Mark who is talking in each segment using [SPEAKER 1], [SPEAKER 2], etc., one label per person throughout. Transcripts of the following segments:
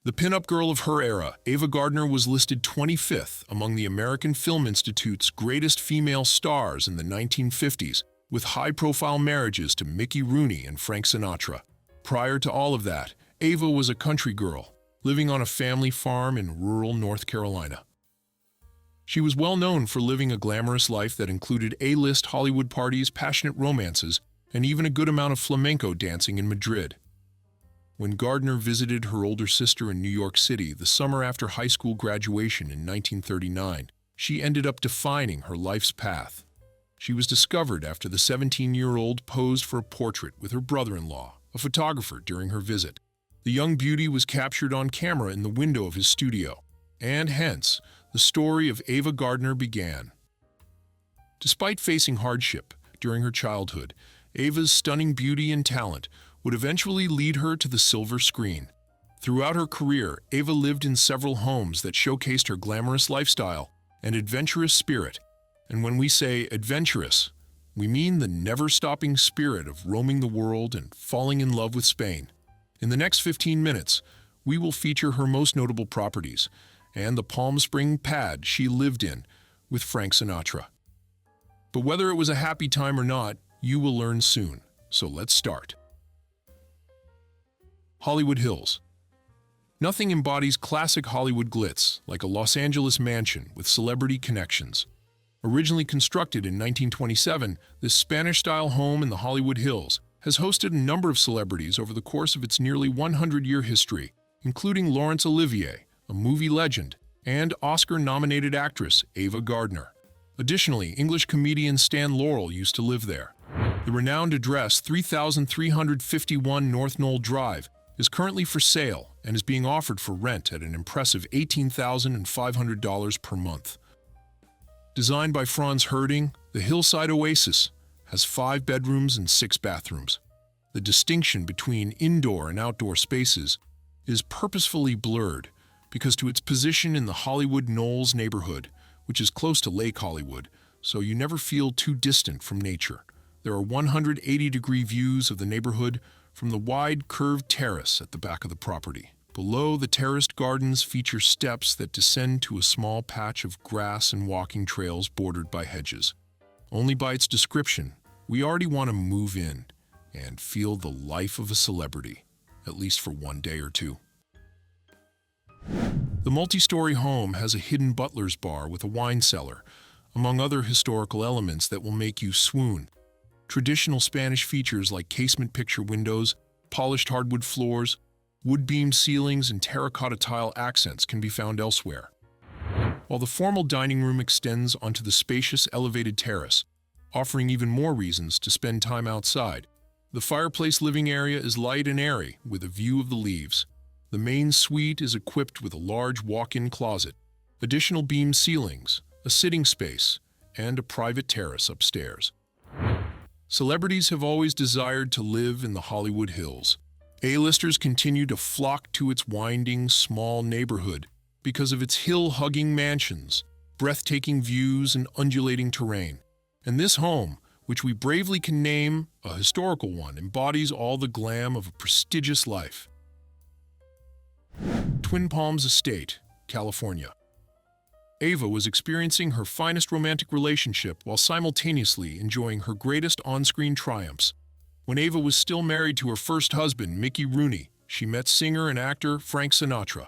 [SPEAKER 1] The pinup girl of her era, Ava Gardner was listed 25th among the American Film Institute's greatest female stars in the 1950s, with high-profile marriages to Mickey Rooney and Frank Sinatra. Prior to all of that, Ava was a country girl, living on a family farm in rural North Carolina. She was well known for living a glamorous life that included A-list Hollywood parties, passionate romances, and even a good amount of flamenco dancing in Madrid. When Gardner visited her older sister in New York City the summer after high school graduation in 1939, she ended up defining her life's path. She was discovered after the 17-year-old posed for a portrait with her brother-in-law, a photographer, during her visit. The young beauty was captured on camera in the window of his studio, and hence, the story of Ava Gardner began. Despite facing hardship during her childhood, Ava's stunning beauty and talent would eventually lead her to the silver screen. Throughout her career, Ava lived in several homes that showcased her glamorous lifestyle and adventurous spirit. And when we say adventurous, we mean the never-stopping spirit of roaming the world and falling in love with Spain. In the next 15 minutes, we will feature her most notable properties and the Palm Spring pad she lived in with Frank Sinatra. But whether it was a happy time or not, you will learn soon. So let's start. Hollywood Hills. Nothing embodies classic Hollywood glitz like a Los Angeles mansion with celebrity connections. Originally constructed in 1927, this Spanish-style home in the Hollywood Hills has hosted a number of celebrities over the course of its nearly 100-year history, including Laurence Olivier, a movie legend, and Oscar-nominated actress Ava Gardner. Additionally, English comedian Stan Laurel used to live there. The renowned address 3351 North Knoll Drive is currently for sale and is being offered for rent at an impressive $18,500 per month. Designed by Franz Herding, the Hillside Oasis has 5 bedrooms and 6 bathrooms. The distinction between indoor and outdoor spaces is purposefully blurred because to its position in the Hollywood Knolls neighborhood, which is close to Lake Hollywood, so you never feel too distant from nature. There are 180-degree views of the neighborhood from the wide, curved terrace at the back of the property. Below, the terraced gardens feature steps that descend to a small patch of grass and walking trails bordered by hedges. Only by its description, we already want to move in and feel the life of a celebrity, at least for one day or two. The multi-story home has a hidden butler's bar with a wine cellar, among other historical elements that will make you swoon. Traditional Spanish features like casement picture windows, polished hardwood floors, wood-beamed ceilings, and terracotta tile accents can be found elsewhere. While the formal dining room extends onto the spacious elevated terrace, offering even more reasons to spend time outside, the fireplace living area is light and airy with a view of the leaves. The main suite is equipped with a large walk-in closet, additional beam ceilings, a sitting space, and a private terrace upstairs. Celebrities have always desired to live in the Hollywood Hills. A-listers continue to flock to its winding, small neighborhood because of its hill-hugging mansions, breathtaking views, and undulating terrain. And this home, which we bravely can name a historical one, embodies all the glam of a prestigious life. Twin Palms Estate, California. Ava was experiencing her finest romantic relationship while simultaneously enjoying her greatest on-screen triumphs. When Ava was still married to her first husband, Mickey Rooney, she met singer and actor Frank Sinatra.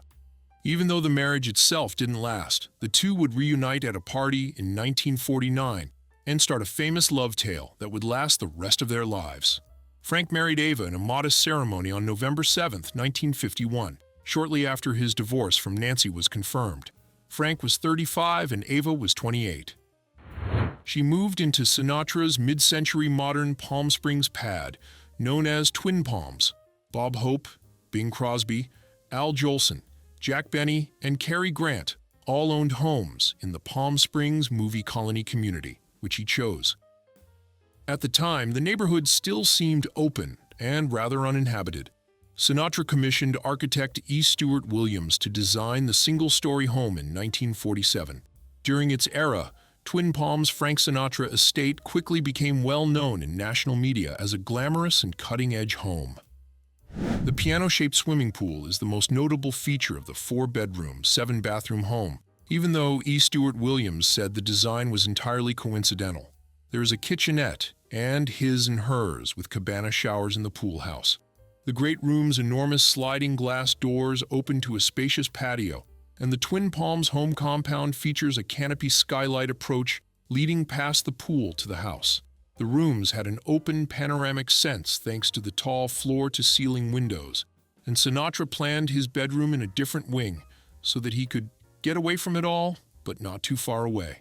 [SPEAKER 1] Even though the marriage itself didn't last, the two would reunite at a party in 1949 and start a famous love tale that would last the rest of their lives. Frank married Ava in a modest ceremony on November 7, 1951, shortly after his divorce from Nancy was confirmed. Frank was 35 and Ava was 28. She moved into Sinatra's mid-century modern Palm Springs pad, known as Twin Palms. Bob Hope, Bing Crosby, Al Jolson, Jack Benny, and Cary Grant all owned homes in the Palm Springs movie colony community, which he chose. At the time, the neighborhood still seemed open and rather uninhabited. Sinatra commissioned architect E. Stewart Williams to design the single-story home in 1947. During its era, Twin Palms' Frank Sinatra estate quickly became well known in national media as a glamorous and cutting-edge home. The piano-shaped swimming pool is the most notable feature of the 4-bedroom, 7-bathroom home, even though E. Stewart Williams said the design was entirely coincidental. There is a kitchenette and his and hers with cabana showers in the pool house. The great room's enormous sliding glass doors open to a spacious patio, and the Twin Palms home compound features a canopy skylight approach leading past the pool to the house. The rooms had an open, panoramic sense thanks to the tall floor-to-ceiling windows, and Sinatra planned his bedroom in a different wing so that he could get away from it all, but not too far away.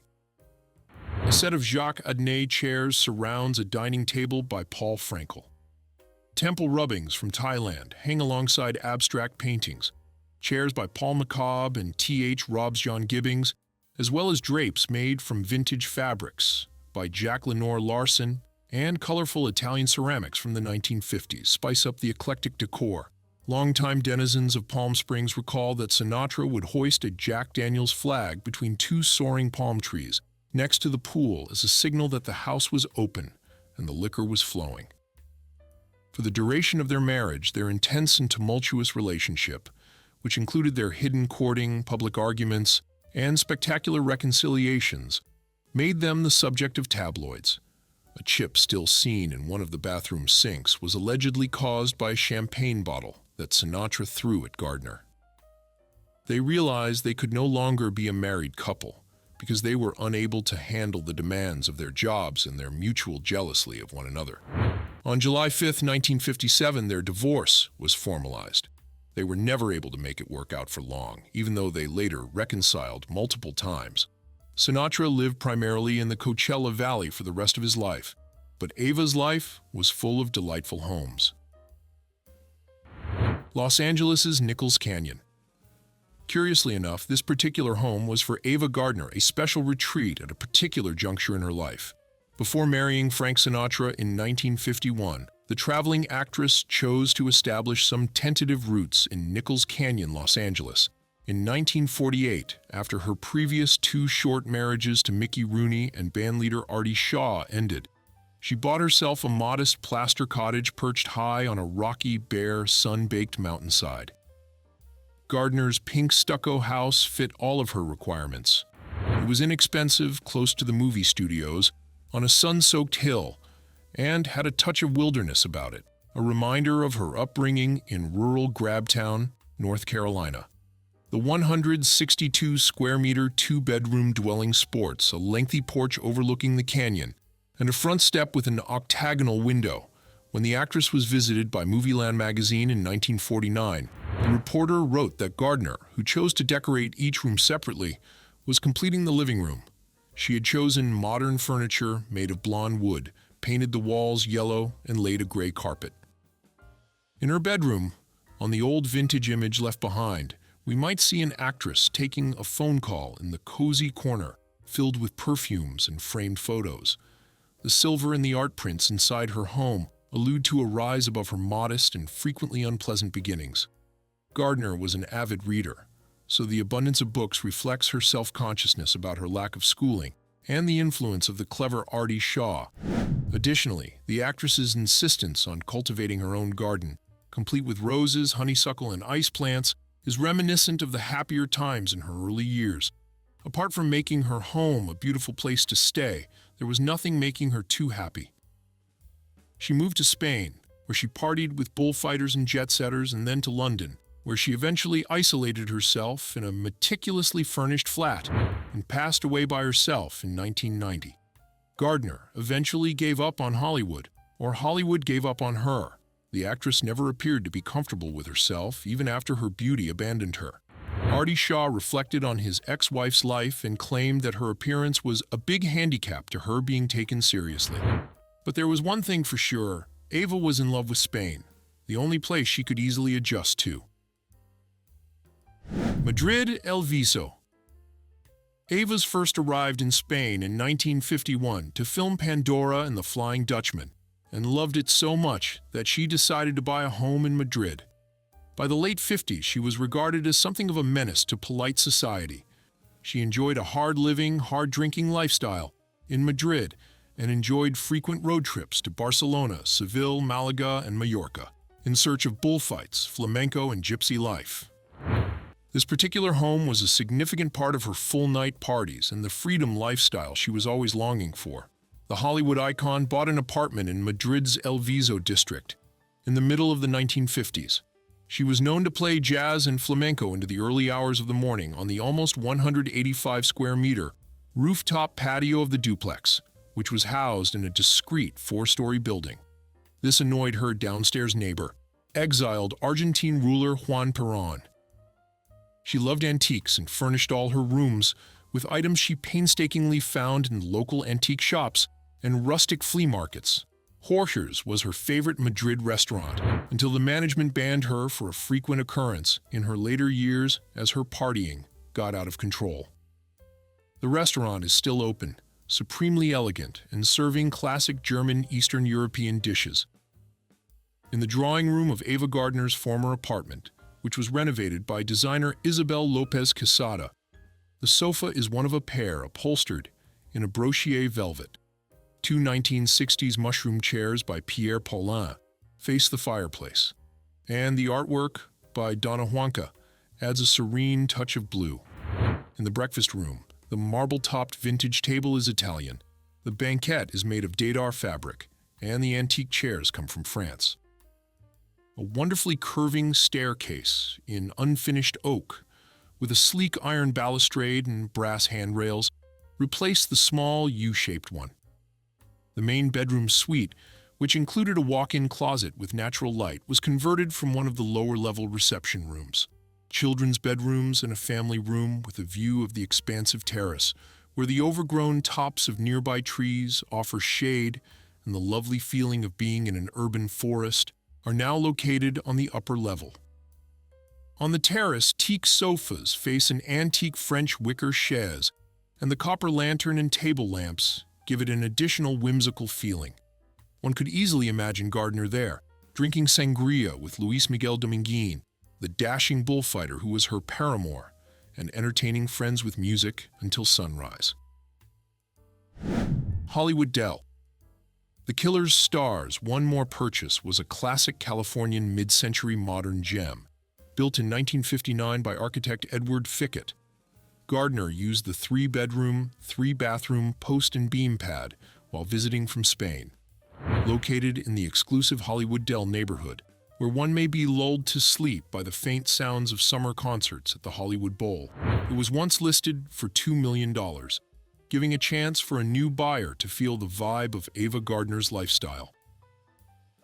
[SPEAKER 1] A set of Jacques Adnet chairs surrounds a dining table by Paul Frankel. Temple rubbings from Thailand hang alongside abstract paintings, chairs by Paul McCobb and T.H. Robes-John Gibbings, as well as drapes made from vintage fabrics by Jack Lenore Larson, and colorful Italian ceramics from the 1950s spice up the eclectic decor. Longtime denizens of Palm Springs recall that Sinatra would hoist a Jack Daniels flag between 2 soaring palm trees next to the pool as a signal that the house was open and the liquor was flowing. For the duration of their marriage, their intense and tumultuous relationship, which included their hidden courting, public arguments, and spectacular reconciliations, made them the subject of tabloids. A chip still seen in one of the bathroom sinks was allegedly caused by a champagne bottle that Sinatra threw at Gardner. They realized they could no longer be a married couple because they were unable to handle the demands of their jobs and their mutual jealousy of one another. On July 5, 1957, their divorce was formalized. They were never able to make it work out for long, even though they later reconciled multiple times. Sinatra lived primarily in the Coachella Valley for the rest of his life, but Ava's life was full of delightful homes. Los Angeles' Nichols Canyon. Curiously enough, this particular home was for Ava Gardner, a special retreat at a particular juncture in her life. Before marrying Frank Sinatra in 1951, the traveling actress chose to establish some tentative roots in Nichols Canyon, Los Angeles. In 1948, after her previous 2 short marriages to Mickey Rooney and bandleader Artie Shaw ended, she bought herself a modest plaster cottage perched high on a rocky, bare, sun-baked mountainside. Gardner's pink stucco house fit all of her requirements. It was inexpensive, close to the movie studios, on a sun-soaked hill, and had a touch of wilderness about it, a reminder of her upbringing in rural Grabtown, North Carolina. The 162-square-meter 2-bedroom dwelling sports a lengthy porch overlooking the canyon and a front step with an octagonal window. When the actress was visited by Movieland magazine in 1949, the reporter wrote that Gardner, who chose to decorate each room separately, was completing the living room. She had chosen modern furniture made of blonde wood, painted the walls yellow, and laid a gray carpet. In her bedroom, on the old vintage image left behind, we might see an actress taking a phone call in the cozy corner, filled with perfumes and framed photos. The silver and the art prints inside her home allude to a rise above her modest and frequently unpleasant beginnings. Gardner was an avid reader, so the abundance of books reflects her self-consciousness about her lack of schooling and the influence of the clever Artie Shaw. Additionally, the actress's insistence on cultivating her own garden, complete with roses, honeysuckle, and ice plants, is reminiscent of the happier times in her early years. Apart from making her home a beautiful place to stay, there was nothing making her too happy. She moved to Spain, where she partied with bullfighters and jet-setters, and then to London, where she eventually isolated herself in a meticulously furnished flat and passed away by herself in 1990. Gardner eventually gave up on Hollywood, or Hollywood gave up on her. The actress never appeared to be comfortable with herself, even after her beauty abandoned her. Artie Shaw reflected on his ex-wife's life and claimed that her appearance was a big handicap to her being taken seriously. But there was one thing for sure: Ava was in love with Spain, the only place she could easily adjust to. Madrid, El Viso. Ava's first arrived in Spain in 1951 to film Pandora and the Flying Dutchman, and loved it so much that she decided to buy a home in Madrid. By the late 50s, she was regarded as something of a menace to polite society. She enjoyed a hard-living, hard-drinking lifestyle in Madrid and enjoyed frequent road trips to Barcelona, Seville, Malaga, and Mallorca. in search of bullfights, flamenco, and gypsy life. This particular home was a significant part of her full-night parties and the freedom lifestyle she was always longing for. The Hollywood icon bought an apartment in Madrid's El Viso district in the middle of the 1950s. She was known to play jazz and flamenco into the early hours of the morning on the almost 185-square-meter rooftop patio of the duplex, which was housed in a discreet four-story building. This annoyed her downstairs neighbor, exiled Argentine ruler Juan Perón. She loved antiques and furnished all her rooms with items she painstakingly found in local antique shops and rustic flea markets. Jorge's was her favorite Madrid restaurant until the management banned her for a frequent occurrence in her later years as her partying got out of control. The restaurant is still open, supremely elegant and serving classic German Eastern European dishes. In the drawing room of Ava Gardner's former apartment, which was renovated by designer Isabel Lopez Quesada, the sofa is one of a pair upholstered in a brochet velvet. Two 1960s mushroom chairs by Pierre Paulin face the fireplace, and the artwork by Donna Juanca adds a serene touch of blue. In the breakfast room, the marble-topped vintage table is Italian, the banquette is made of Dadar fabric, and the antique chairs come from France. A wonderfully curving staircase in unfinished oak, with a sleek iron balustrade and brass handrails, replaced the small U-shaped one. The main bedroom suite, which included a walk-in closet with natural light, was converted from one of the lower-level reception rooms. Children's bedrooms and a family room with a view of the expansive terrace, where the overgrown tops of nearby trees offer shade and the lovely feeling of being in an urban forest, are now located on the upper level. On the terrace, teak sofas face an antique French wicker chaise, and the copper lantern and table lamps give it an additional whimsical feeling. One could easily imagine Gardner there, drinking sangria with Luis Miguel Dominguín, the dashing bullfighter who was her paramour, and entertaining friends with music until sunrise. Hollywood Dell. The Killer's Stars One More Purchase was a classic Californian mid-century modern gem, built in 1959 by architect Edward Fickett. Gardner used the 3-bedroom, 3-bathroom post and beam pad while visiting from Spain. Located in the exclusive Hollywood Dell neighborhood, where one may be lulled to sleep by the faint sounds of summer concerts at the Hollywood Bowl, it was once listed for $2 million, giving a chance for a new buyer to feel the vibe of Ava Gardner's lifestyle.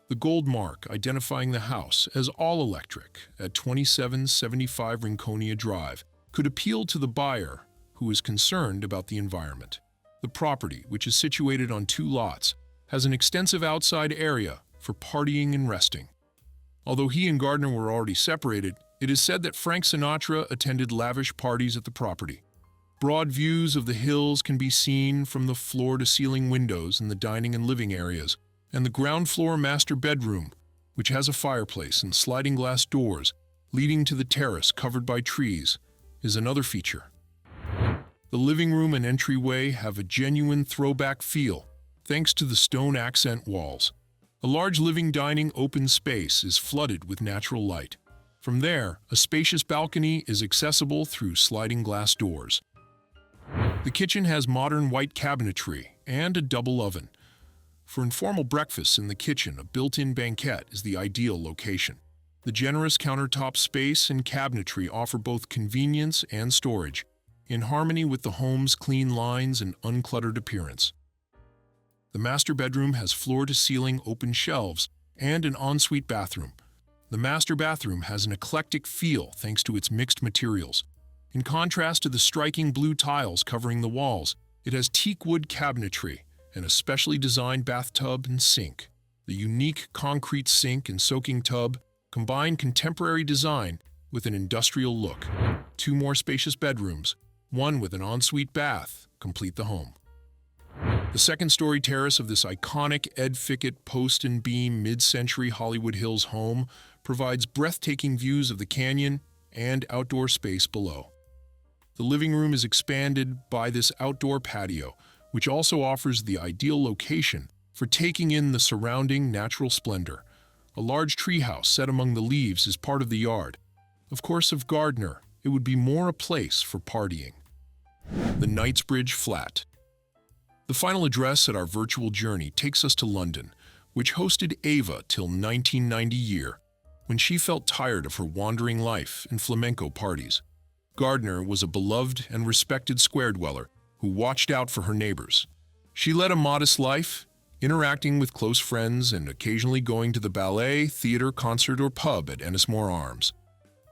[SPEAKER 1] The gold mark identifying the house as all-electric at 2775 Rinconia Drive could appeal to the buyer who is concerned about the environment. The property, which is situated on 2 lots, has an extensive outside area for partying and resting. Although he and Gardner were already separated, it is said that Frank Sinatra attended lavish parties at the property. Broad views of the hills can be seen from the floor-to-ceiling windows in the dining and living areas, and the ground-floor master bedroom, which has a fireplace and sliding glass doors leading to the terrace covered by trees, is another feature. The living room and entryway have a genuine throwback feel, thanks to the stone accent walls. A large living dining open space is flooded with natural light. From there, a spacious balcony is accessible through sliding glass doors. The kitchen has modern white cabinetry and a double oven. For informal breakfasts in the kitchen, a built-in banquette is the ideal location. The generous countertop space and cabinetry offer both convenience and storage, in harmony with the home's clean lines and uncluttered appearance. The master bedroom has floor-to-ceiling open shelves and an ensuite bathroom. The master bathroom has an eclectic feel thanks to its mixed materials. In contrast to the striking blue tiles covering the walls, it has teak wood cabinetry and a specially designed bathtub and sink. The unique concrete sink and soaking tub combine contemporary design with an industrial look. 2 more spacious bedrooms, one with an ensuite bath, complete the home. The second-story terrace of this iconic Ed Fickett post and beam mid-century Hollywood Hills home provides breathtaking views of the canyon and outdoor space below. The living room is expanded by this outdoor patio, which also offers the ideal location for taking in the surrounding natural splendor. A large treehouse set among the leaves is part of the yard. Of course, of Gardner, it would be more a place for partying. The Knightsbridge Flat. The final address at our virtual journey takes us to London, which hosted Ava till 1990 year, when she felt tired of her wandering life and flamenco parties. Gardner was a beloved and respected square dweller who watched out for her neighbors. She led a modest life, interacting with close friends and occasionally going to the ballet, theater, concert, or pub at Ennismore Arms.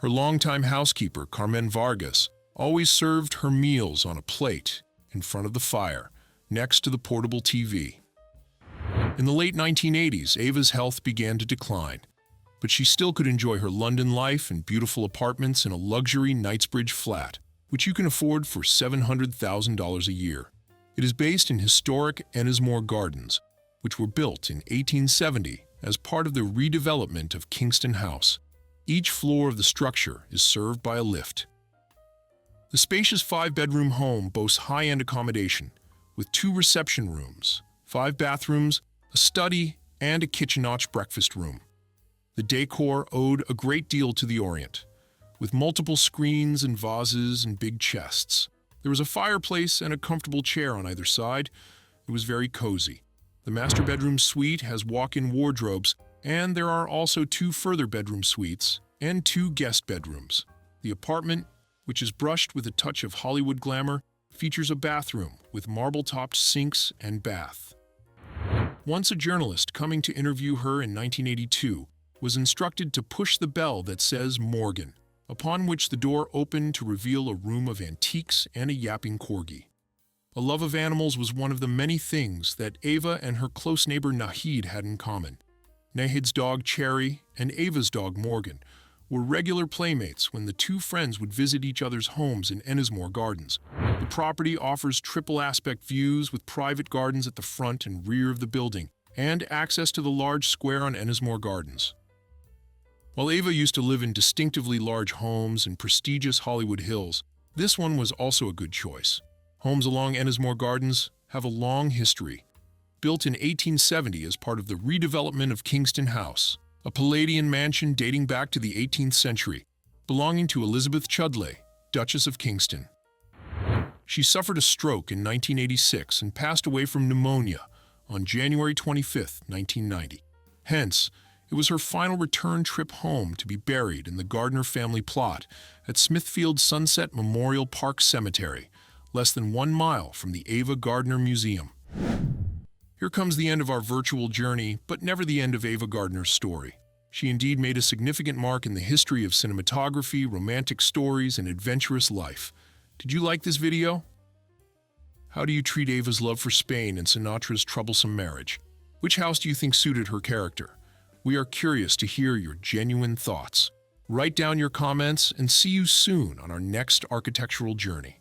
[SPEAKER 1] Her longtime housekeeper, Carmen Vargas, always served her meals on a plate in front of the fire, next to the portable TV. In the late 1980s, Ava's health began to decline, but she still could enjoy her London life in beautiful apartments in a luxury Knightsbridge flat, which you can afford for $700,000 a year. It is based in historic Ennismore Gardens, which were built in 1870 as part of the redevelopment of Kingston House. Each floor of the structure is served by a lift. The spacious 5-bedroom home boasts high-end accommodation, with 2 reception rooms, 5 bathrooms, a study, and a kitchen-notch breakfast room. The decor owed a great deal to the Orient, with multiple screens and vases and big chests. There was a fireplace and a comfortable chair on either side. It was very cozy. The master bedroom suite has walk-in wardrobes, and there are also 2 further bedroom suites and 2 guest bedrooms. The apartment, which is brushed with a touch of Hollywood glamour, features a bathroom with marble-topped sinks and bath. Once a journalist coming to interview her in 1982 was instructed to push the bell that says Morgan, upon which the door opened to reveal a room of antiques and a yapping corgi. A love of animals was one of the many things that Ava and her close neighbor Nahid had in common. Nahid's dog Cherry and Ava's dog Morgan were regular playmates when the 2 friends would visit each other's homes in Ennismore Gardens. The property offers triple aspect views with private gardens at the front and rear of the building, and access to the large square on Ennismore Gardens. While Ava used to live in distinctively large homes in prestigious Hollywood Hills, this one was also a good choice. Homes along Ennismore Gardens have a long history. Built in 1870 as part of the redevelopment of Kingston House, a Palladian mansion dating back to the 18th century, belonging to Elizabeth Chudleigh, Duchess of Kingston. She suffered a stroke in 1986 and passed away from pneumonia on January 25, 1990. Hence, it was her final return trip home to be buried in the Gardner family plot at Smithfield Sunset Memorial Park Cemetery, less than 1 mile from the Ava Gardner Museum. Here comes the end of our virtual journey, but never the end of Ava Gardner's story. She indeed made a significant mark in the history of cinematography, romantic stories, and adventurous life. Did you like this video? How do you treat Ava's love for Spain and Sinatra's troublesome marriage? Which house do you think suited her character? We are curious to hear your genuine thoughts. Write down your comments and see you soon on our next architectural journey.